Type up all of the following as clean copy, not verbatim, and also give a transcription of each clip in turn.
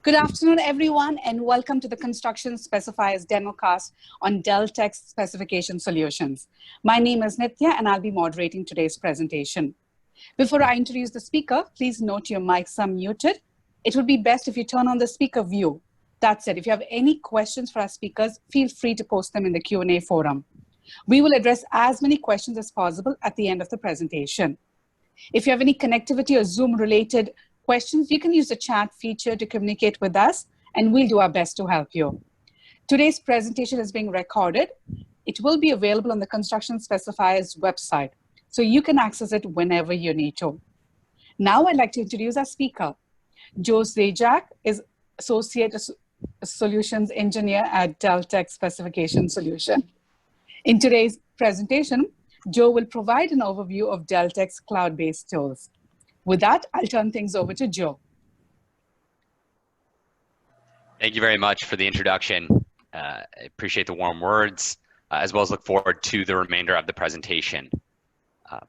Good afternoon, everyone, and welcome to the Construction Specifiers Demo-Cast on Deltek Specification Solutions. My name is Nithya, and I'll be moderating today's presentation. Before I introduce the speaker, please note your mics are muted. It would be best if you turn on the speaker view. That said, if you have any questions for our speakers, feel free to post them in the Q&A forum. We will address as many questions as possible at the end of the presentation. If you have any connectivity or Zoom-related questions, you can use the chat feature to communicate with us, and we'll do our best to help you. Today's presentation is being recorded. It will be available on the Construction Specifiers website, so you can access it whenever you need to. Now I'd like to introduce our speaker. Joe Zajac is Associate Solutions Engineer at Deltek Specification Solutions. In today's presentation, Joe will provide an overview of Deltek's cloud-based tools. With that, I'll turn things over to Joe. Thank you very much for the introduction. I appreciate the warm words, as well as look forward to the remainder of the presentation.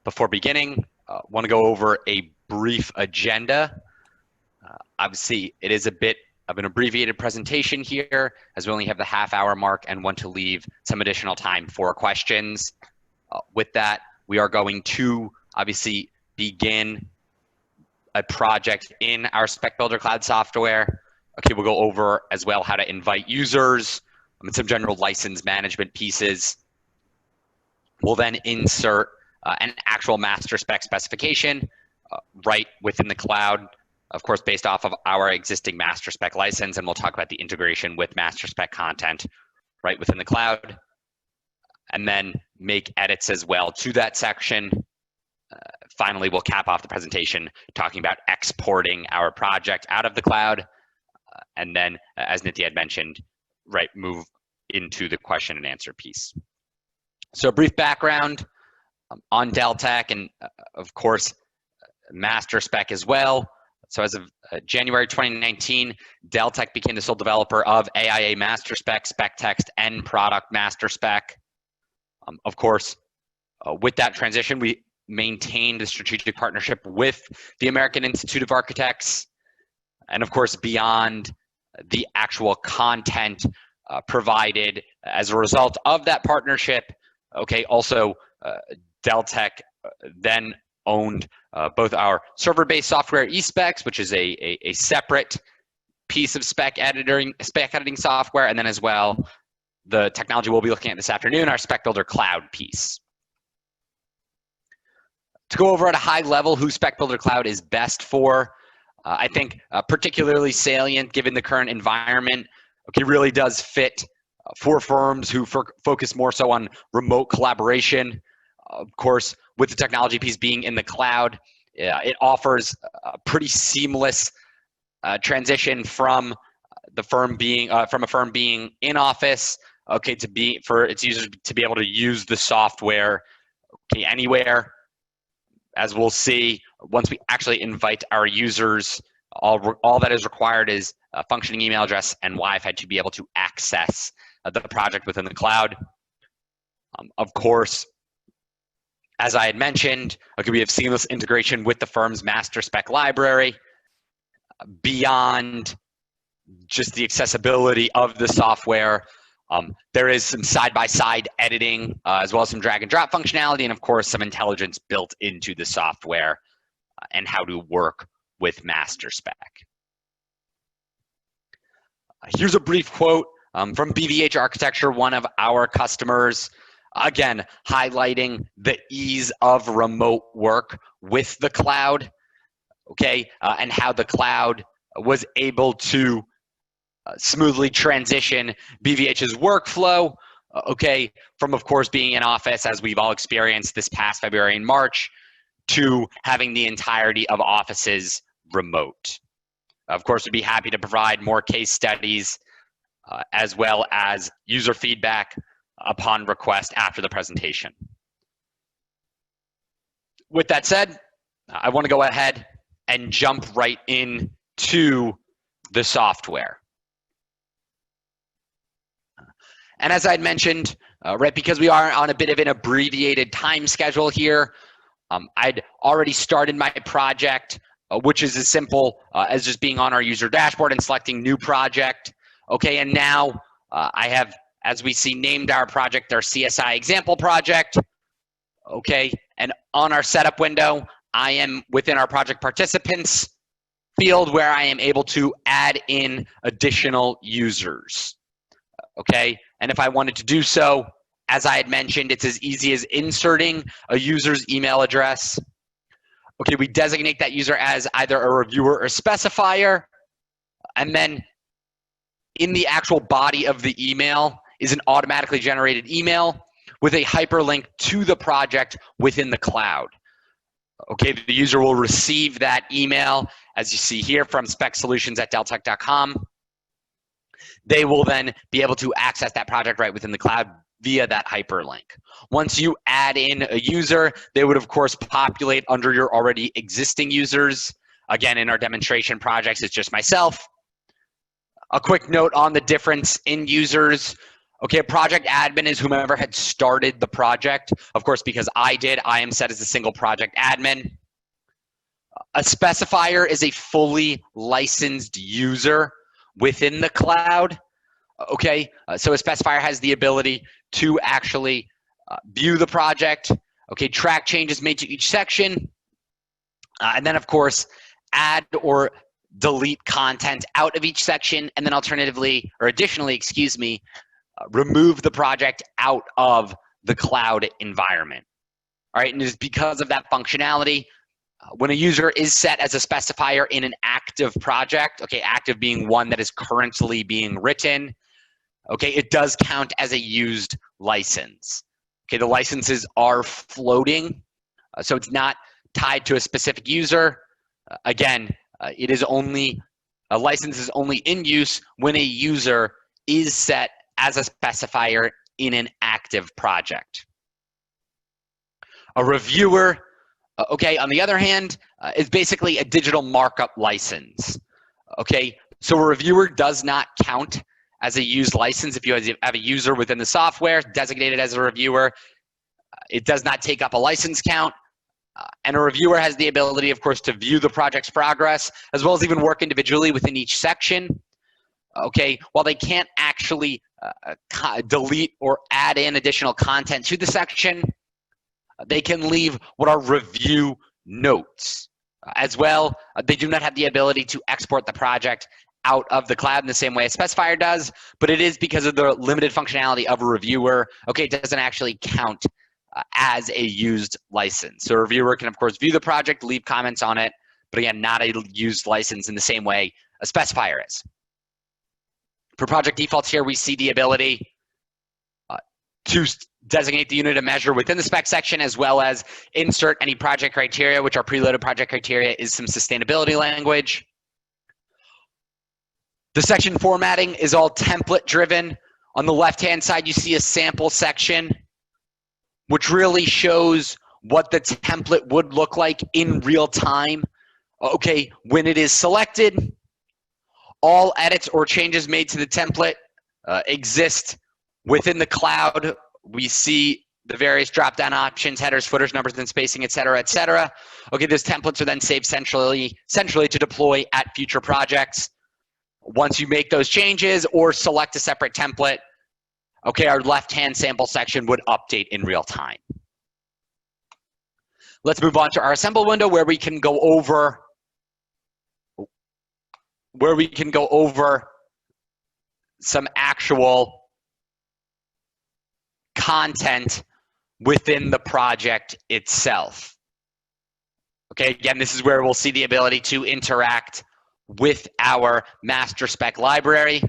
Before beginning, I want to go over a brief agenda. Obviously, it is a bit of an abbreviated presentation here, as we only have the half-hour mark and want to leave some additional time for questions. With that, we are going to obviously begin a project in our Spec Builder Cloud software. Okay, we'll go over as well how to invite users and some general license management pieces. We'll then insert an actual master spec specification right within the cloud, of course, based off of our existing master spec license, and we'll talk about the integration with master spec content right within the cloud, and then make edits as well to that section. Finally, we'll cap off the presentation talking about exporting our project out of the cloud, and then, as Nithya had mentioned, right, move into the question and answer piece. So a brief background on Deltek, and of course, master spec as well. So as of January 2019, Deltek became the sole developer of AIA master spec, spec text, and product master spec. Of course, with that transition, we maintained a strategic partnership with the American Institute of Architects, and of course, beyond the actual content provided as a result of that partnership. Okay, also Deltek then owned both our server-based software eSpecs, which is a separate piece of spec editing software, and then as well the technology we'll be looking at this afternoon, our Spec Builder Cloud piece. To go over at a high level who Spec Builder Cloud is best for, I think particularly salient given the current environment, okay, really does fit for firms who focus more so on remote collaboration. Of course, with the technology piece being in the cloud, it offers a pretty seamless transition from the firm being from a firm being in office, okay, for its users to be able to use the software, okay, anywhere. As we'll see, once we actually invite our users, all that is required is a functioning email address and Wi-Fi to be able to access the project within the cloud. Of course, as I had mentioned, okay, we have seamless integration with the firm's master spec library. Beyond just the accessibility of the software, there is some side-by-side editing, as well as some drag and drop functionality, and of course some intelligence built into the software and how to work with master spec. Here's a brief quote from BVH Architecture, one of our customers, again highlighting the ease of remote work with the cloud, okay, and how the cloud was able to smoothly transition BVH's workflow, okay, from of course being in office, as we've all experienced this past February and March, to having the entirety of offices remote. Of course, we'd be happy to provide more case studies as well as user feedback upon request after the presentation. With that said, I want to go ahead and jump right into the software. And as I'd mentioned, right, because we are on a bit of an abbreviated time schedule here, I'd already started my project which is as simple as just being on our user dashboard and selecting new project. Okay, and now I have, as we see, named our project our CSI example project. Okay, and on our setup window, I am within our project participants field where I am able to add in additional users. Okay, and if I wanted to do so, as I had mentioned, it's as easy as inserting a user's email address. Okay, we designate that user as either a reviewer or specifier, and then in the actual body of the email is an automatically generated email with a hyperlink to the project within the cloud. Okay, the user will receive that email, as you see here, from specsolutions@deltek.com. They will then be able to access that project right within the cloud via that hyperlink. Once you add in a user, they would of course populate under your already existing users. Again, in our demonstration projects, it's just myself. A quick note on the difference in users. Okay, a project admin is whomever had started the project. Of course, because I did, I am set as a single project admin. A specifier is a fully licensed user within the cloud. Okay, so a specifier has the ability to actually view the project, okay, track changes made to each section, and then of course add or delete content out of each section, and then alternatively, or additionally, excuse me, remove the project out of the cloud environment. All right, and it's because of that functionality, when a user is set as a specifier in an active project, okay, active being one that is currently being written, okay, it does count as a used license. Okay, the licenses are floating, so it's not tied to a specific user. Again, it is only, a license is only in use when a user is set as a specifier in an active project. A reviewer, okay, on the other hand, is basically a digital markup license. Okay, so a reviewer does not count as a used license. If you have a user within the software designated as a reviewer, it does not take up a license count. And a reviewer has the ability, of course, to view the project's progress, as well as even work individually within each section. Okay, while they can't actually delete or add in additional content to the section, they can leave what are review notes. As well, they do not have the ability to export the project out of the cloud in the same way a specifier does, but it is because of the limited functionality of a reviewer. Okay, it doesn't actually count as a used license. So a reviewer can, of course, view the project, leave comments on it, but again, not a used license in the same way a specifier is. For project defaults here, we see the ability to designate the unit of measure within the spec section, as well as insert any project criteria, which are preloaded project criteria is some sustainability language. The section formatting is all template driven. On the left-hand side, you see a sample section, which really shows what the template would look like in real time. Okay, when it is selected, all edits or changes made to the template exist within the cloud. We see the various drop-down options, headers, footers, numbers, and spacing, et cetera, et cetera. Okay, those templates are then saved centrally to deploy at future projects. Once you make those changes or select a separate template, okay, our left-hand sample section would update in real time. Let's move on to our assemble window where we can go over some actual content within the project itself. Okay, again, this is where we'll see the ability to interact with our master spec library.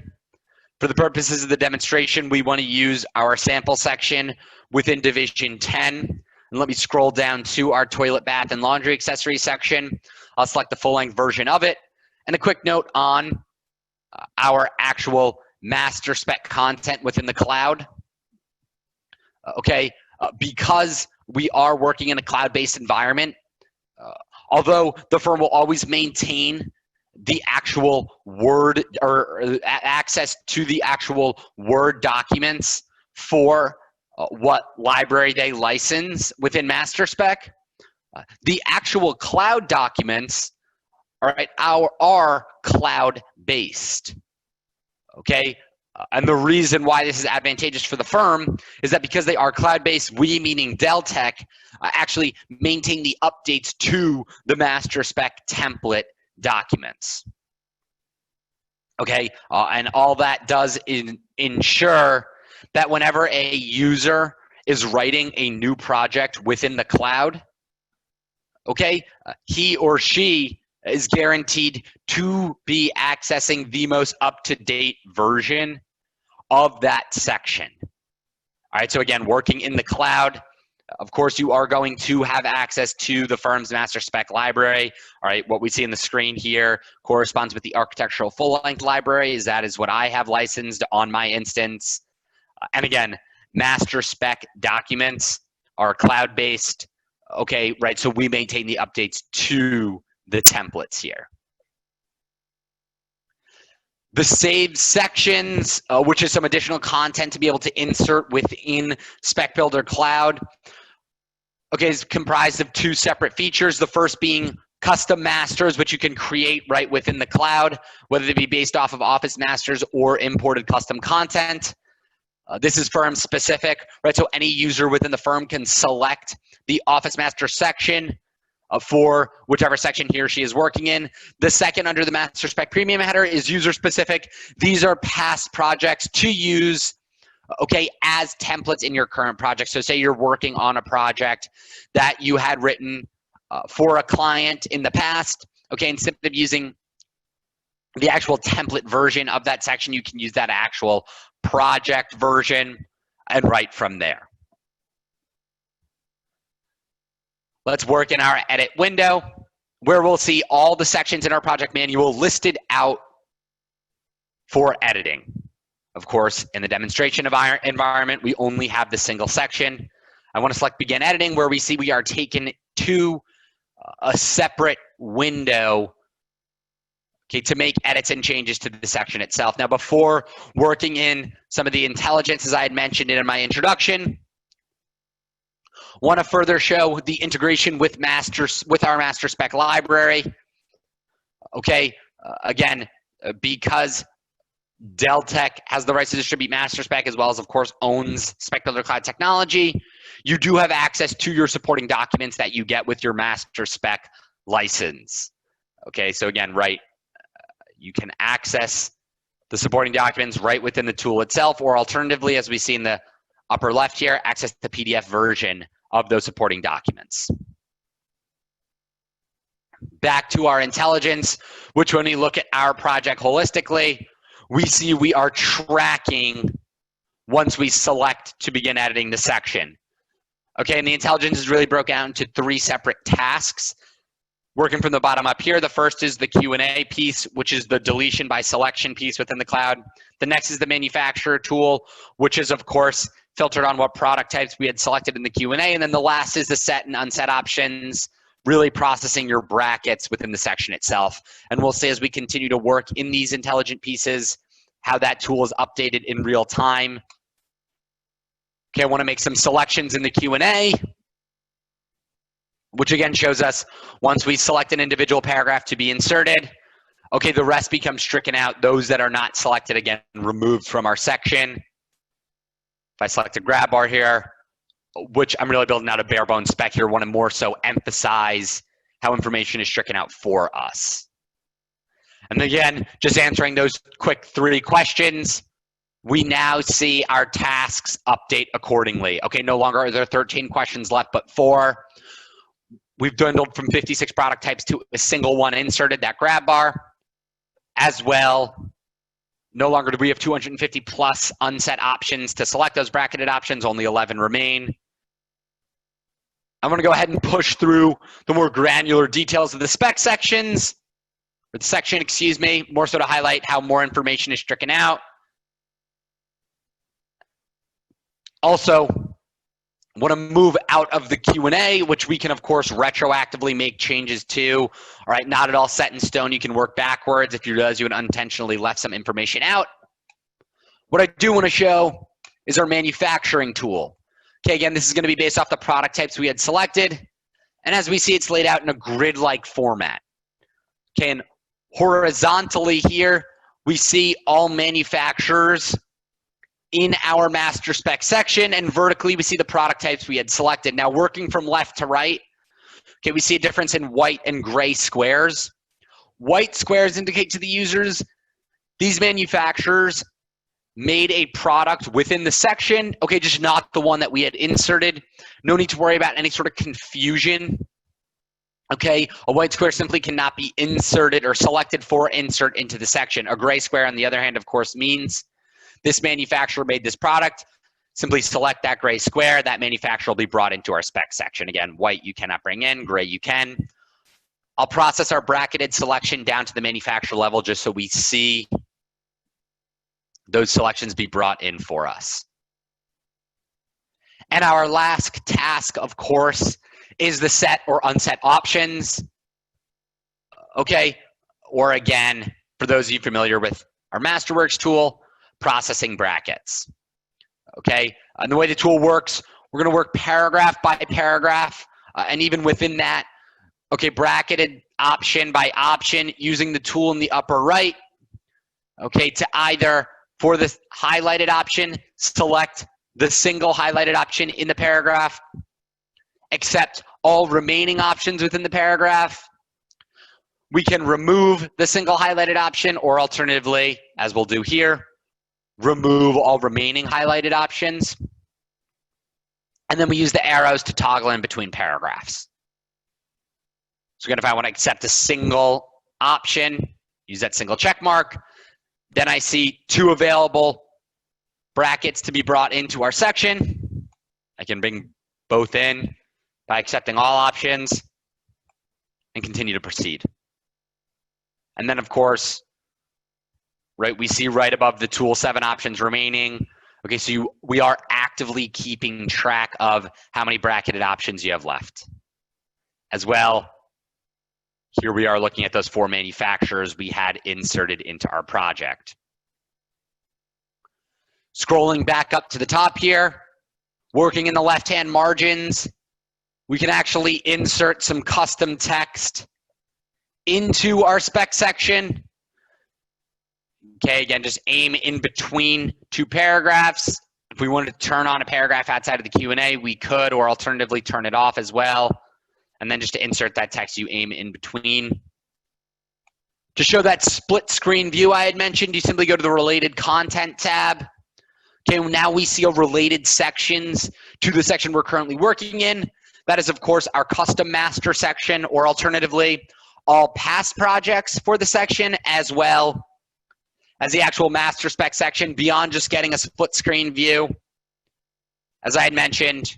For the purposes of the demonstration, we want to use our sample section within Division 10. And let me scroll down to our toilet, bath, and laundry accessories section. I'll select the full-length version of it. And a quick note on our actual master spec content within the cloud. Okay, because we are working in a cloud-based environment, although the firm will always maintain the actual Word or access to the actual Word documents for what library they license within master spec, the actual cloud documents all right, are cloud-based, okay? And the reason why this is advantageous for the firm is that because they are cloud-based, we, meaning Deltek, actually maintain the updates to the master spec template documents. Okay, and all that does is ensure that whenever a user is writing a new project within the cloud, okay, he or she is guaranteed to be accessing the most up-to-date version of that section. All right, so again, working in the cloud, of course, you are going to have access to the firm's master spec library. All right, what we see on the screen here corresponds with the architectural full-length library. That is what I have licensed on my instance. And again, master spec documents are cloud-based. Okay, right, so we maintain the updates to the templates here. The saved sections, which is some additional content to be able to insert within Spec Builder Cloud, okay, is comprised of two separate features. The first being custom masters, which you can create right within the cloud, whether they be based off of Office masters or imported custom content. This is firm specific, right? So any user within the firm can select the Office master section for whichever section he or she is working in. The second, under the master spec premium header, is user specific. These are past projects to use, okay, as templates in your current project. So say you're working on a project that you had written for a client in the past, okay, instead of using the actual template version of that section, you can use that actual project version and write from there. Let's work in our edit window, where we'll see all the sections in our project manual listed out for editing. Of course, in the demonstration environment, we only have the single section. I want to select Begin Editing, where we see we are taken to a separate window, okay, to make edits and changes to the section itself. Now, before working in some of the intelligence, as I had mentioned in my introduction, want to further show the integration with our master spec library. Okay, again, because Deltek has the rights to distribute master spec, as well as, of course, owns Spec Builder Cloud technology, you do have access to your supporting documents that you get with your master spec license. Okay, so again, right, you can access the supporting documents right within the tool itself, or alternatively, as we see in the upper left here, access the PDF version of those supporting documents. Back to our intelligence, which when we look at our project holistically, we see we are tracking once we select to begin editing the section. Okay, and the intelligence is really broken down into three separate tasks. Working from the bottom up here, the first is the Q&A piece, which is the deletion by selection piece within the cloud. The next is the manufacturer tool, which is, of course, filtered on what product types we had selected in the Q&A. And then the last is the set and unset options, really processing your brackets within the section itself. And we'll see as we continue to work in these intelligent pieces, how that tool is updated in real time. Okay, I want to make some selections in the Q&A, which again shows us once we select an individual paragraph to be inserted, okay, the rest becomes stricken out. Those that are not selected, again, removed from our section. If I select a grab bar here, which I'm really building out a bare bones spec here, want to more so emphasize how information is stricken out for us. And again, just answering those quick three questions, we now see our tasks update accordingly. Okay, no longer are there 13 questions left, but 4. We've dwindled from 56 product types to a single one inserted, that grab bar. As well, no longer do we have 250 plus unset options to select those bracketed options, only 11 remain. I'm going to go ahead and push through the more granular details of the spec sections, or the section, excuse me, more so to highlight how more information is stricken out. Also, want to move out of the Q&A, which we can, of course, retroactively make changes to. All right, not at all set in stone. You can work backwards if you realize you had unintentionally left some information out. What I do want to show is our manufacturing tool. Okay, again, this is going to be based off the product types we had selected. And as we see, it's laid out in a grid-like format. Okay, and horizontally here, we see all manufacturers in our master spec section, and vertically we see the product types we had selected. Now working from left to right, okay, we see a difference in white and gray squares. White squares indicate to the users these manufacturers made a product within the section, okay, just not the one that we had inserted. No need to worry about any sort of confusion. Okay, a white square simply cannot be inserted or selected for insert into the section. A gray square, on the other hand, of course, means this manufacturer made this product. Simply select that gray square. That manufacturer will be brought into our spec section. Again, white you cannot bring in, gray you can. I'll process our bracketed selection down to the manufacturer level just so we see those selections be brought in for us. And our last task, of course, is the set or unset options. Okay, or again, for those of you familiar with our Masterworks tool, processing brackets. Okay, and the way the tool works, we're going to work paragraph by paragraph, and even within that, okay, bracketed option by option, using the tool in the upper right, okay, to either, for the highlighted option, select the single highlighted option in the paragraph, accept all remaining options within the paragraph. We can remove the single highlighted option, or alternatively, as we'll do here, remove all remaining highlighted options. And then we use the arrows to toggle in between paragraphs. So again, if I want to accept a single option, use that single check mark. Then I see two available brackets to be brought into our section. I can bring both in by accepting all options and continue to proceed. And then, of course, right, we see right above the tool 7 options remaining. Okay, so we are actively keeping track of how many bracketed options you have left. As well, here we are looking at those 4 manufacturers we had inserted into our project. Scrolling back up to the top here, working in the left-hand margins, we can actually insert some custom text into our spec section. Okay, again, just aim in between 2 paragraphs. If we wanted to turn on a paragraph outside of the Q&A, we could, or alternatively turn it off as well. And then just to insert that text, you aim in between. To show that split screen view I had mentioned, you simply go to the related content tab. Okay, now we see a related sections to the section we're currently working in. That is, of course, our custom master section, or alternatively, all past projects for the section, as well as the actual master spec section, beyond just getting a split screen view. As I had mentioned,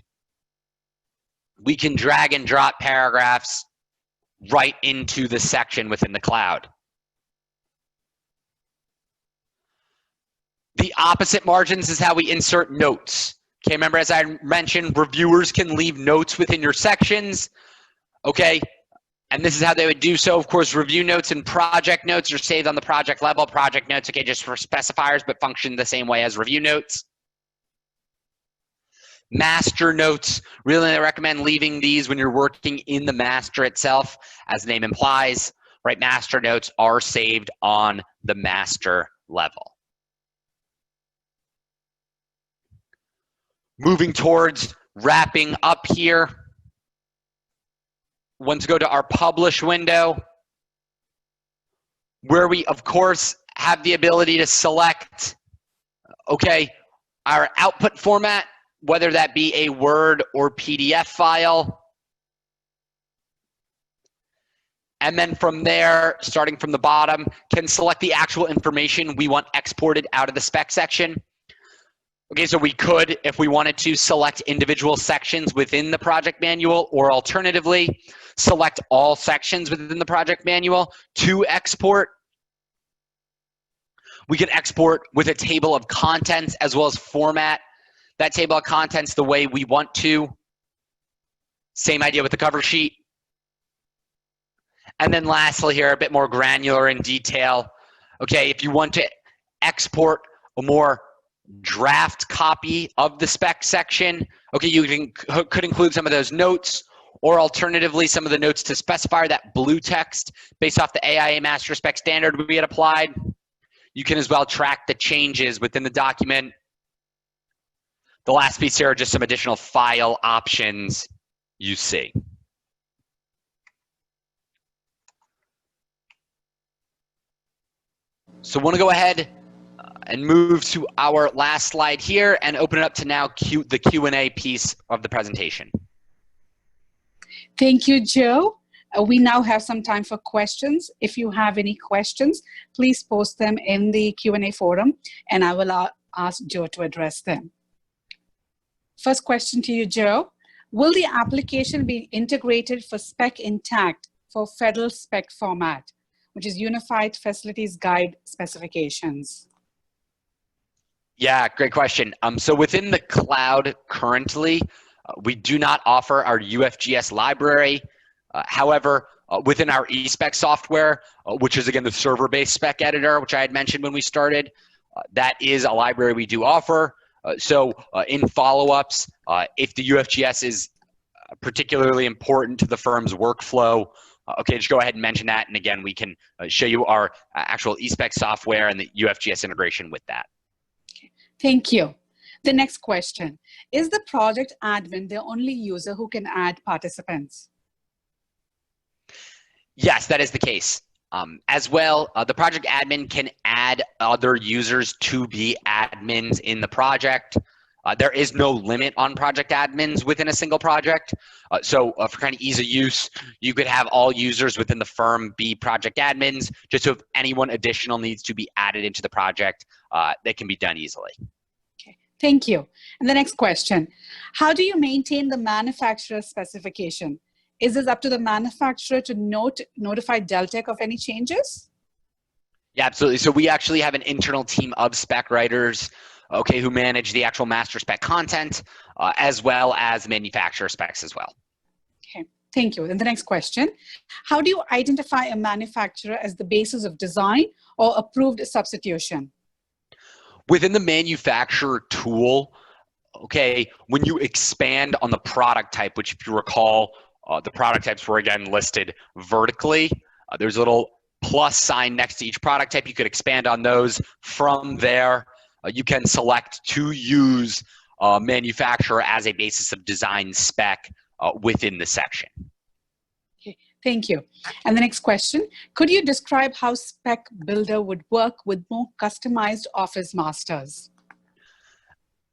we can drag and drop paragraphs right into the section within the cloud. The opposite margins is how we insert notes. Okay, remember, as I mentioned, reviewers can leave notes within your sections. Okay, and this is how they would do so. Of course, review notes and project notes are saved on the project level. Project notes, okay, just for specifiers, but function the same way as review notes. Master notes, really I recommend leaving these when you're working in the master itself, as the name implies, right? Master notes are saved on the master level. Moving towards wrapping up here. Once go to our publish window, where we, of course, have the ability to select, okay, our output format, whether that be a Word or PDF file. And then from there, starting from the bottom, can select the actual information we want exported out of the spec section. Okay, so we could, if we wanted to, select individual sections within the project manual, or alternatively, select all sections within the project manual to export. We can export with a table of contents, as well as format that table of contents the way we want to. Same idea with the cover sheet. And then lastly here, a bit more granular in detail. Okay, if you want to export a more draft copy of the spec section, okay, you could include some of those notes, or alternatively, some of the notes to specifier, that blue text based off the AIA master spec standard we had applied. You can as well track the changes within the document. The last piece here are just some additional file options you see. So I want to go ahead and move to our last slide here and open it up to now the Q&A piece of the presentation. Thank you, Joe. We now have some time for questions. If you have any questions, please post them in the Q&A forum, and I will ask Joe to address them. First question to you, Joe. Will the application be integrated for Spec Intact for Federal Spec format, which is Unified Facilities Guide Specifications? Yeah, great question. So within the cloud currently, we do not offer our UFGS library. However, within our eSpec software, which is again the server-based spec editor, which I had mentioned when we started, that is a library we do offer. So in follow-ups, if the UFGS is particularly important to the firm's workflow, okay, just go ahead and mention that. And again, we can show you our actual eSpec software and the UFGS integration with that. Okay. Thank you. The next question, is the project admin the only user who can add participants? Yes, that is the case. As well, the project admin can add other users to be admins in the project. There is no limit on project admins within a single project. So for kind of ease of use, you could have all users within the firm be project admins, just so if anyone additional needs to be added into the project, that can be done easily. Okay, thank you. And the next question, how do you maintain the manufacturer's specification? Is this up to the manufacturer to notify Deltek of any changes? Yeah, absolutely. So we actually have an internal team of spec writers, okay, who manage the actual master spec content, as well as manufacturer specs as well. Okay, thank you. And the next question, how do you identify a manufacturer as the basis of design or approved substitution? Within the manufacturer tool, okay, when you expand on the product type, which if you recall, the product types were again listed vertically. There's a little plus sign next to each product type. You could expand on those. From there, you can select to use manufacturer as a basis of design spec within the section. Okay, thank you. And the next question, could you describe how Spec Builder would work with more customized office masters?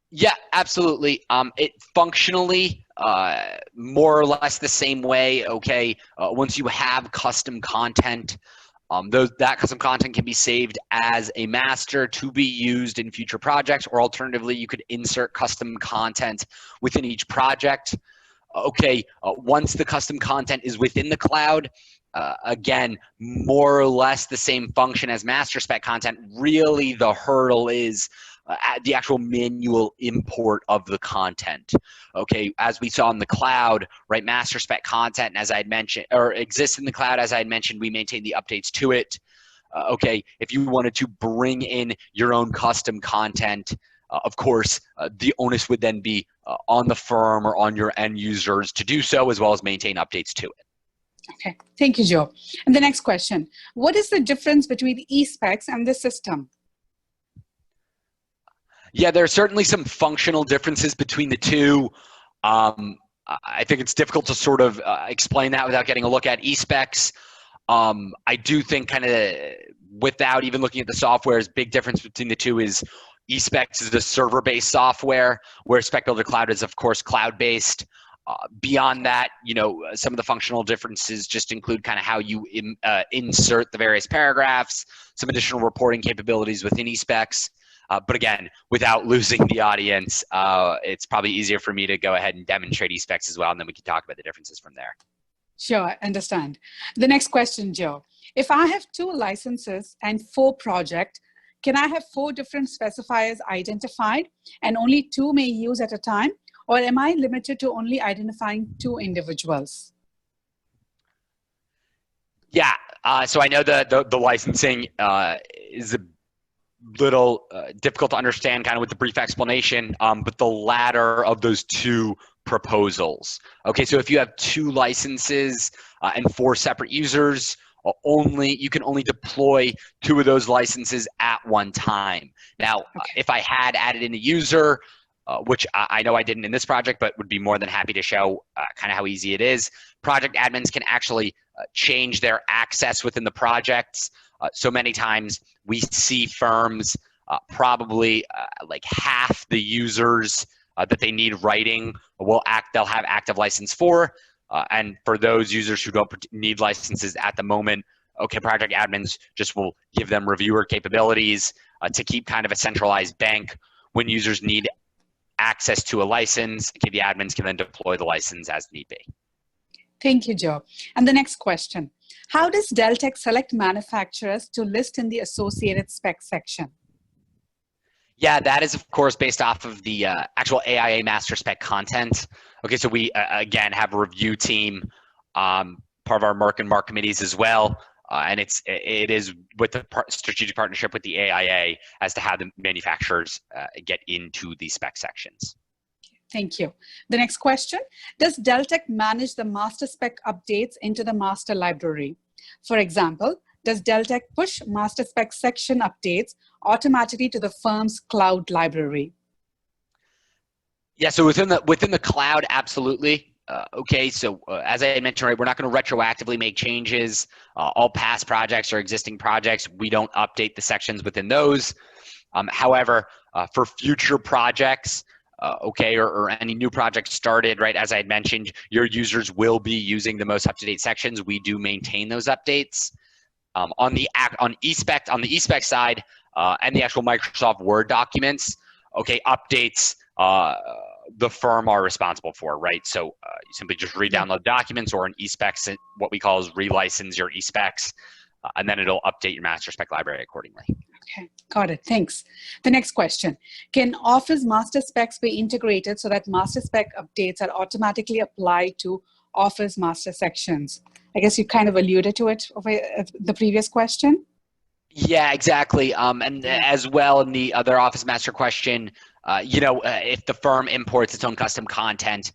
Yeah, absolutely. It functionally, more or less the same way, okay, once you have custom content, that custom content can be saved as a master to be used in future projects, or alternatively, you could insert custom content within each project. Okay, once the custom content is within the cloud, again, more or less the same function as master spec content. Really, the hurdle is the actual manual import of the content. Okay, as we saw in the cloud, right, master spec content, as I had mentioned, or exists in the cloud, as I had mentioned, we maintain the updates to it. Okay, if you wanted to bring in your own custom content, of course, the onus would then be on the firm or on your end users to do so, as well as maintain updates to it. Okay, thank you, Joe. And the next question, what is the difference between eSpecs and the system? Yeah, there are certainly some functional differences between the two. I think it's difficult to sort of explain that without getting a look at eSpecs. I do think kind of without even looking at the software's big difference between the two is eSpecs is the server-based software, where Spec Builder Cloud is, of course, cloud-based. Beyond that, you know, some of the functional differences just include kind of how you insert the various paragraphs, some additional reporting capabilities within eSpecs. But again, without losing the audience, it's probably easier for me to go ahead and demonstrate eSpecs as well, and then we can talk about the differences from there. Sure, I understand. The next question, Joe. If I have 2 licenses and 4 projects, can I have 4 different specifiers identified and only 2 may use at a time? Or am I limited to only identifying 2 individuals? Yeah, so I know the licensing is a little difficult to understand kind of with the brief explanation, but the latter of those 2 proposals. Okay, so if you have 2 licenses and 4 separate users, you can only deploy 2 of those licenses at one time. Now, if I had added in a user, which I know I didn't in this project, but would be more than happy to show kind of how easy it is. Project admins can actually change their access within the projects. So many times we see firms probably like half the users that they need writing they'll have active license for. And for those users who don't need licenses at the moment, okay, project admins just will give them reviewer capabilities to keep kind of a centralized bank. When users need access to a license, okay, the admins can then deploy the license as need be. Thank you, Joe. And the next question, how does Deltek select manufacturers to list in the associated spec section? Yeah, that is, of course, based off of the actual AIA master spec content. Okay, so we, again, have a review team, part of our Merck and Mark committees as well. And it is with the strategic partnership with the AIA as to how the manufacturers get into the spec sections. Thank you. The next question, does Deltek manage the master spec updates into the master library? For example, does Deltek push master spec section updates automatically to the firm's cloud library? Yeah, so within the cloud, absolutely. Okay, so as I mentioned, right, we're not going to retroactively make changes. All past projects or existing projects, we don't update the sections within those. However, for future projects, okay, or any new project started, right, as I had mentioned, your users will be using the most up-to-date sections. We do maintain those updates. On the eSpec side, and the actual Microsoft Word documents, okay, updates the firm are responsible for, right? So you simply just re-download documents, or an eSpecs, what we call is relicense your eSpecs, and then it'll update your master spec library accordingly. Okay, got it, thanks. The next question, can Office master specs be integrated so that master spec updates are automatically applied to Office master sections? I guess you kind of alluded to it over the previous question. Yeah, exactly. And as well in the other Office master question, if the firm imports its own custom content,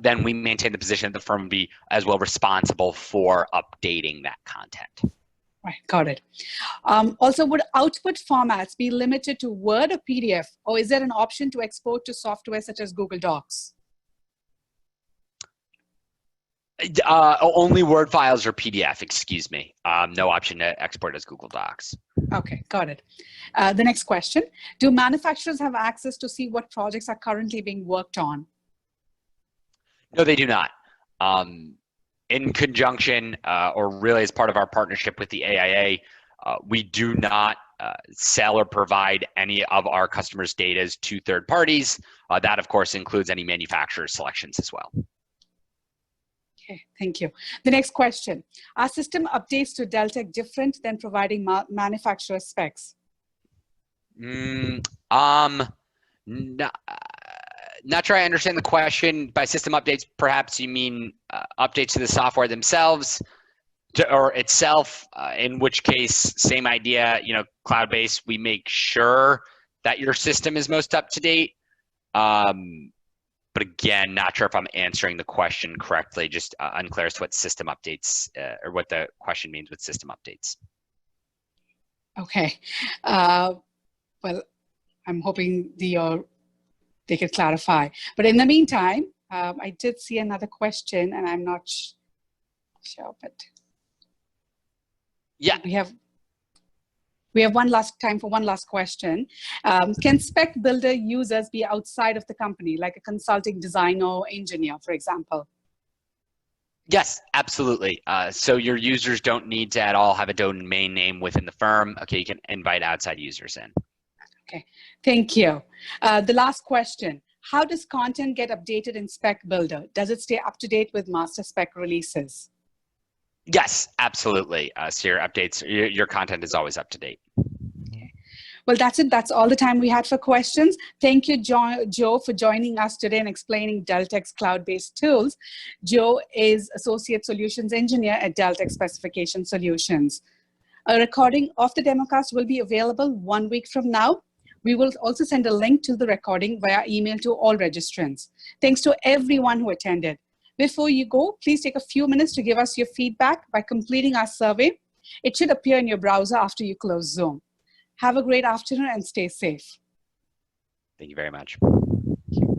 then we maintain the position that the firm would be as well responsible for updating that content. Right, got it. Also, would output formats be limited to Word or PDF, or is there an option to export to software such as Google Docs? Only Word files or PDF, excuse me. No option to export as Google Docs. Okay, got it. The next question, do manufacturers have access to see what projects are currently being worked on? No, they do not. In conjunction, or really as part of our partnership with the AIA, we do not sell or provide any of our customers' data to third parties. That, of course, includes any manufacturer selections as well. Okay, thank you. The next question, are system updates to Deltek different than providing manufacturer specs? Not sure I understand the question. By system updates, perhaps you mean updates to the software themselves or itself, in which case, same idea, cloud-based, we make sure that your system is most up to date. But again, not sure if I'm answering the question correctly, just unclear as to what system updates or what the question means with system updates. Okay. Well, I'm hoping they could clarify. But in the meantime, I did see another question, and I'm not sure, but yeah, we have time for one last question. Can spec builder users be outside of the company, like a consulting designer or engineer, for example? Yes, absolutely. So your users don't need to at all have a domain name within the firm. Okay, you can invite outside users in. Okay, thank you. The last question, how does content get updated in Spec Builder? Does it stay up to date with master spec releases? Yes, absolutely. So your updates, your content is always up to date. Okay. Well, that's it. That's all the time we had for questions. Thank you, Joe, for joining us today and explaining Deltek's cloud-based tools. Joe is Associate Solutions Engineer at Deltek Specification Solutions. A recording of the Demo-Cast will be available 1 week from now. We will also send a link to the recording via email to all registrants. Thanks to everyone who attended. Before you go, please take a few minutes to give us your feedback by completing our survey. It should appear in your browser after you close Zoom. Have a great afternoon and stay safe. Thank you very much. Thank you.